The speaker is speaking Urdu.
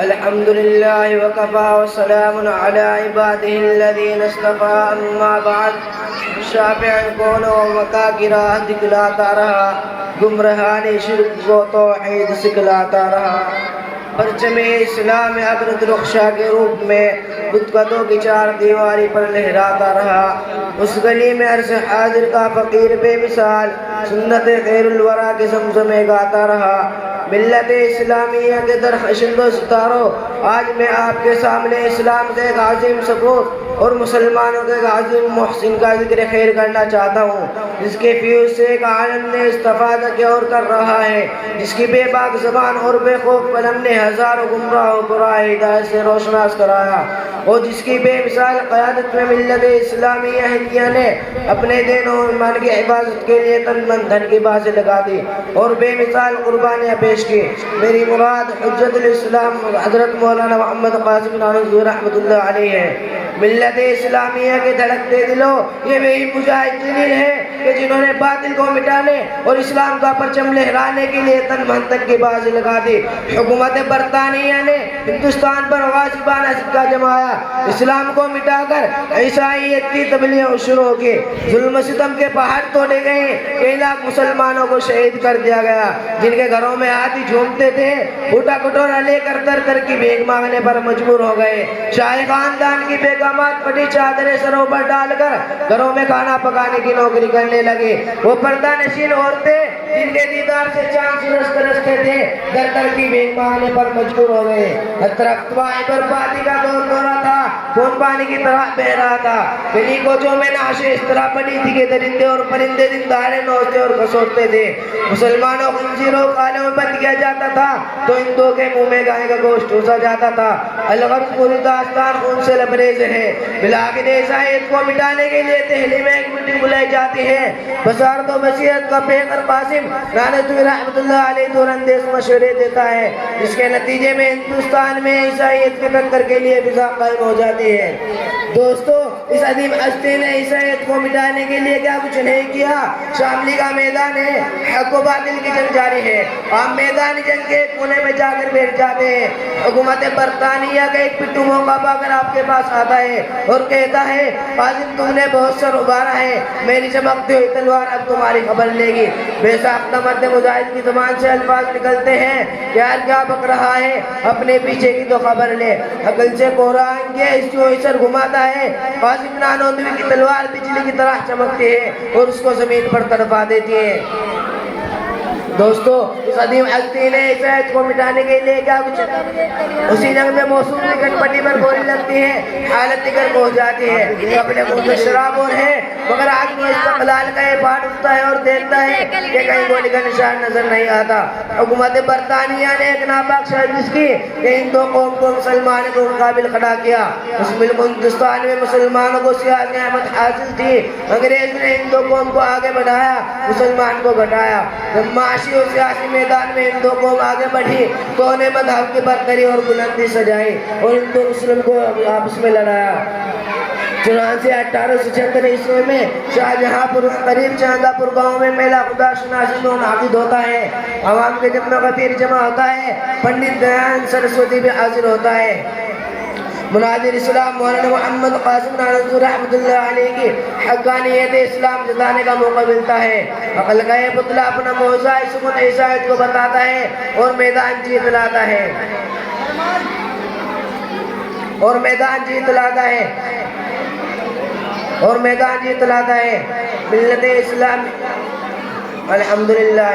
الحمد لله وكفى وسلام على عباده الذين اصطفى اما بعد شافع الكون ومکا کی راہ دکھلاتا رہا گمراہان شرک کو توحید سکھلاتا رہا پرچم اسلام ابرد رخشا کے روپ میں بدقتوں کی چار دیواری پر لہراتا رہا اس گلی میں عرص حاضر کا فقیر بے مثال سنت خیر الورا کے زمزمے گاتا رہا ملت اسلامیہ کے درخشند و ستاروں آج میں آپ کے سامنے اسلام کے ایک عظیم سپوت اور مسلمانوں کے ایک عظیم محسن کا ذکر خیر کرنا چاہتا ہوں جس کے فیوز سے ایک عالم نے استفادہ کیا اور کر رہا ہے جس کی بے باک زبان اور بے خوف قلم نے ہزاروں گمراہوں کو راہ ہدایت سے روشناس کرایا اور جس کی بے مثال قیادت میں ملت اسلامیہ ہندیہ نے اپنے دین و ایمان کی حفاظت کے لیے تن من دھن کی بازیں لگا دی اور بے مثال قربانیاں پیش کی میری مراد حجت الاسلام حضرت مولانا محمد قاسم نانوتوی رحمۃ اللہ علیہ ہے ملت اسلامیہ کے دھڑکتے دلوں یہ وہی مجاہدین ہیں کہ جنہوں نے باطل کو مٹانے اور اسلام کا پرچم لہرانے کے لیے تن من تن کی بازی لگا دی حکومت برطانیہ نے ہندوستان پر غاصبانہ سکہ جمایا اسلام کو مٹا کر عیسائیت کی تبلیغ شروع کی ظلم و ستم کے پہاڑ توڑے گئے 1 لاکھ مسلمانوں کو شہید کر دیا گیا جن کے گھروں میں ہاتھی جھومتے تھے پھوٹا کٹورا لے کر در در کی بھیک مانگنے پر مجبور ہو گئے شاہی خاندان کی بیگمات پٹی چادریں سروں پر ڈال کر گھروں میں کھانا پکانے کی نوکری کرنے لگے وہ پردہ نشین عورتیں جن کے دیدار سے چاند سورج ترستے تھے در در کی بھیک مانگنے پر مجبور ہو گئے ہر طرف تباہی بربادی کا دور ہو رہا تھا خون پانی کی طرح بہ رہا تھا گلی کوچوں میں نعشیں اس طرح پڑی تھی کہ درندے اور پرندے دن دہاڑے نوچتے اور گھسوٹتے تھے مسلمانوں کو خنزیروں کالوں میں بند کیا جاتا تھا تو ہندوؤں کے منہ میں گائے کا گوشت ٹھوسا جاتا تھا الغرض پوری داستان خون سے لبریز ہے بلاخر عیسائیت کو مٹانے کے لیے دہلی میں ایک میٹنگ بلائی جاتی ہے بشارت و بصیرت کا پیغمبر قاسم نانوتوی رحمۃ اللہ علیہ دور اندیش مشورے دیتا ہے جس کے نتیجے میں ہندوستان میں عیسائیت کے ٹکر کے لیے فضا قائم ہو جاتی ہے دوستو اس عظیم ہستی نے عیسائیت کو مٹانے کے لیے کیا کچھ نہیں کیا شاملی کا میدان ہے حق و باطل کی جنگ جاری ہے آپ میدان جنگ کے کونے میں جا کر بیٹھ جاتے ہیں حکومت برطانیہ کا ایک پٹھو موقع پا کر آپ کے پاس آتا ہے اور کہتا ہے قاسم تم نے بہت سر ابھارا ہے میری چمکتی ہوئی تلوار اب تمہاری خبر لے گی بے ساختہ مرد مجاہد کی زبان سے الفاظ نکلتے ہیں یار کیا بک رہا ہے اپنے پیچھے کی تو خبر لے عقل سے کوہرا آئیں گے اس کو سر گھماتا ہے قاسم نانوتوی کی تلوار بجلی کی طرح چمکتی ہے اور اس کو زمین پر تڑپا دیتی ہے دوستو اس قدیم ہستی نے عیسائیت کو مٹانے کے لیے کیا کچھ اسی جنگ میں موصول کی گن پٹی پر گولی لگتی ہے حالت دیگر پہنچ جاتی ہے اپنے منہ میں شراب اور ہے مگر آج بھی استقلال کا یہ پاٹ اٹھتا ہے اور دیکھتا ہے کہ کہیں گولی کا نشان نظر نہیں آتا حکومت برطانیہ نے ایک ناپاک سازش کی کہ ہندو قوم کو مسلمان کو مقابل کھڑا کیا اس ملک ہندوستان میں مسلمانوں کو سیاسی نعمت حاصل تھی انگریز نے ہندو قوم کو آگے بڑھایا مسلمان کو گھٹایا جب معاشی اور سیاسی میدان میں ہندو قوم آگے بڑھی تو انہیں مذہب کی برتری اور بلندی سجائی اور ہندو مسلم کو آپس میں لڑایا چنانچہ 1876 عیسوی میں شاہجہاں پور قریب چاندہ پور گاؤں میں میلہ خدا شناسی منعقد ہوتا ہے عوام کے جتنا غفیر جمع ہوتا ہے پنڈت دیان سرسوتی بھی حاضر ہوتا ہے مناظر اسلام مولانا محمد قاسم نانوتوی رحمۃ اللہ علیہ کی حقانیت اسلام جتانے کا موقع ملتا ہے عقل کا یہ پتلا اپنا موضوع سکون عیسائیت کو بتاتا ہے اور میدان جیت لاتا ہے ملت اسلام الحمدللہ